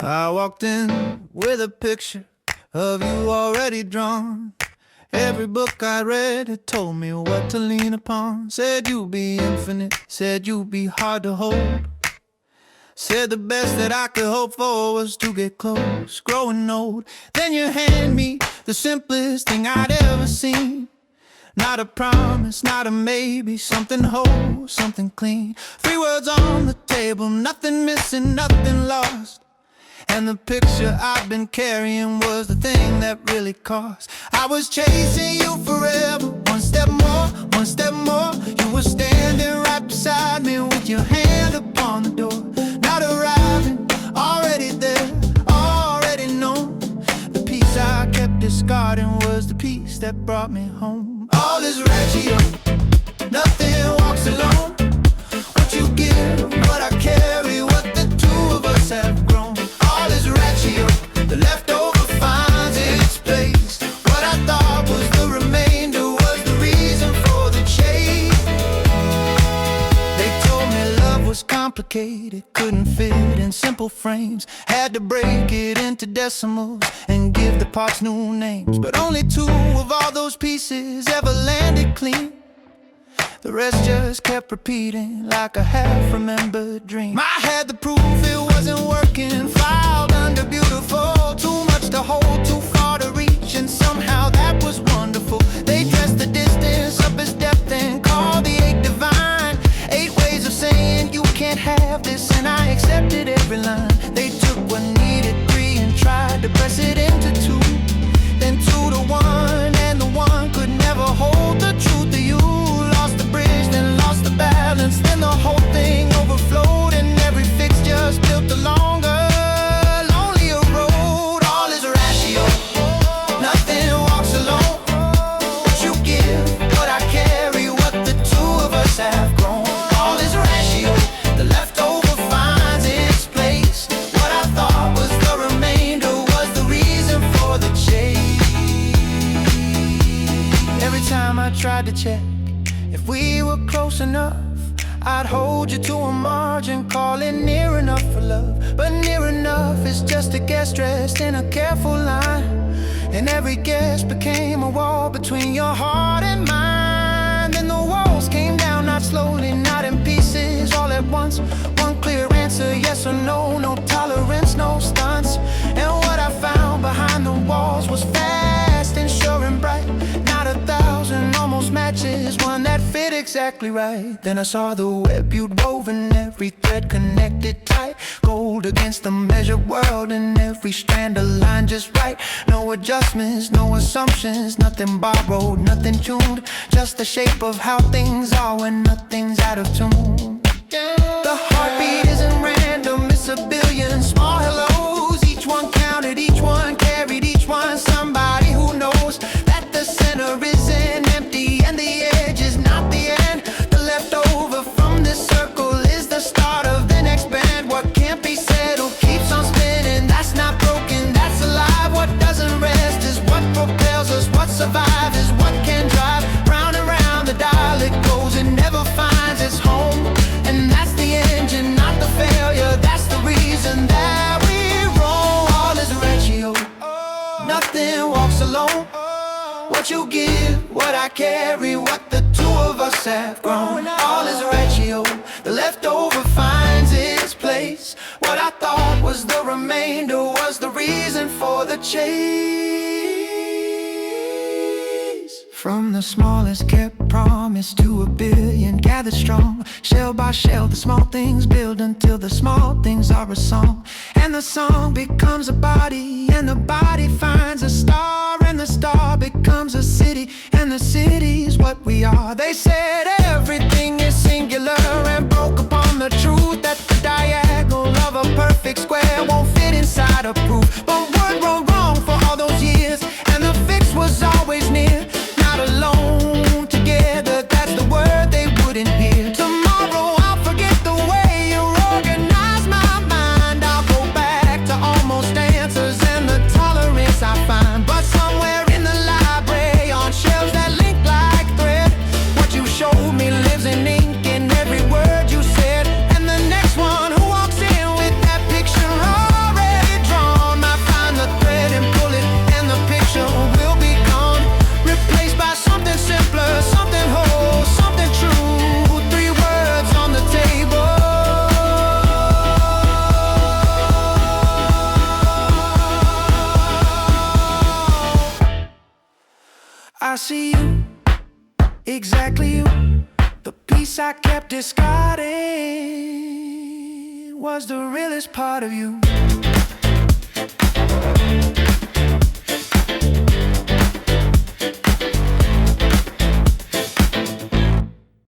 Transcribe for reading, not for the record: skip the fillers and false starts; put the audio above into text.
I walked in with a picture of you already drawn. Every book I read had told me what to lean upon. Said you'd be infinite, said you'd be hard to hold. Said the best that I could hope for was to get close, growing old. Then you hand me the simplest thing I'd ever seen. Not a promise, not a maybe, something whole, something clean. 3 words on the table, nothing missing, nothing lost. And the picture I've been carrying was the thing that really cost. I was chasing you forever, one step more, one step more. You were standing right beside me with your hand upon the door. Not arriving, already there, already known. The piece I kept discarding was the piece that brought me home. All is ratio, nothing walks alone. What you give, what I carry, what the two of us have grown. All is ratio, the leftover finds its place. What I thought was the remainder was the reason for the change. They told me love was complicated, couldn't fit in simple frames. Had to break it into decimals and give the parts new names. But only 2 of all those pieces ever landed clean. The rest just kept repeating like a half-remembered dream. I had the proof it wasn't working, filed under beautiful. Too much to hold, too far to reach, and somehow that was wonderful. They dressed the distance up as depth and called the 8 divine. 8 ways of saying you can't have this, and I accepted every line. They took what needed 3 and tried to press it into 2. Then 2 to 1, and the 1 could never hold the truth of you. Lost the bridge, then lost the balance. Then the whole thing overflowed, and every fix just built a longer, lonelier road. All is ratio, nothing walks alone. What you give, what I carry, what the 2 of us have grown. All is ratio, the leftover finds its place. What I thought was the remainder was the reason for the change. Every time I tried to check if we were close enough, I'd hold you to a margin, call it near enough for love. But near enough is just a guess dressed in a careful line. And every guess became a wall between your heart and mine. Then the walls came down, not slowly, not in pieces, all at once. One clear answer, yes or no, no tolerance, no stunts. And what I found behind the walls was fast and sure and bright. Not 1,000 almost matches, one that fit exactly right. Then I saw the web you'd woven, every thread connected tight. Gold against the measured world, and every strand aligned just right. No adjustments, no assumptions, nothing borrowed, nothing tuned. Just the shape of how things are when nothing's out of tune. The heartbeat isn't random, it's a billion small hellos. Each one counted, each one carried, each one somebody who knows that the center isn't empty and the edge is not the end. The leftover from this circle is the start of the next band. What can't be settled keeps on spinning, that's not broken, that's alive. What doesn't rest is what propels us, what survives is what can drive. Round and round the dial it goes, it never finds its home. And that's the engine, not the failure, that's the reason that we roll. All is ratio, nothing walks alone. What you give, what I carry, what the 2 of us have grown. All is ratio, the leftover finds its place. What I thought was the remainder was the reason for the chase. From the smallest kept promise to a billion gathered strong. Shell by shell the small things build until the small things are a song. And the song becomes a body, and the body finds a star. And the star becomes a city, and the city's what we are. They said everything is singular and broke upon the truth that the diagonal of a perfect square won't fit inside a proof. But word wrote wrong for all those years, and the fix was always near. Not alone, together, that's the word they wouldn't hear. Tomorrow I'll forget the way you organize my mind. I'll go back to almost answers and the tolerance I find. But somewhere in the library on shelves that link like thread, what you showed me lives in ink in every word you said. And the next one who walks in with that picture already I see you, exactly you. The piece I kept discarding was the realest part of you.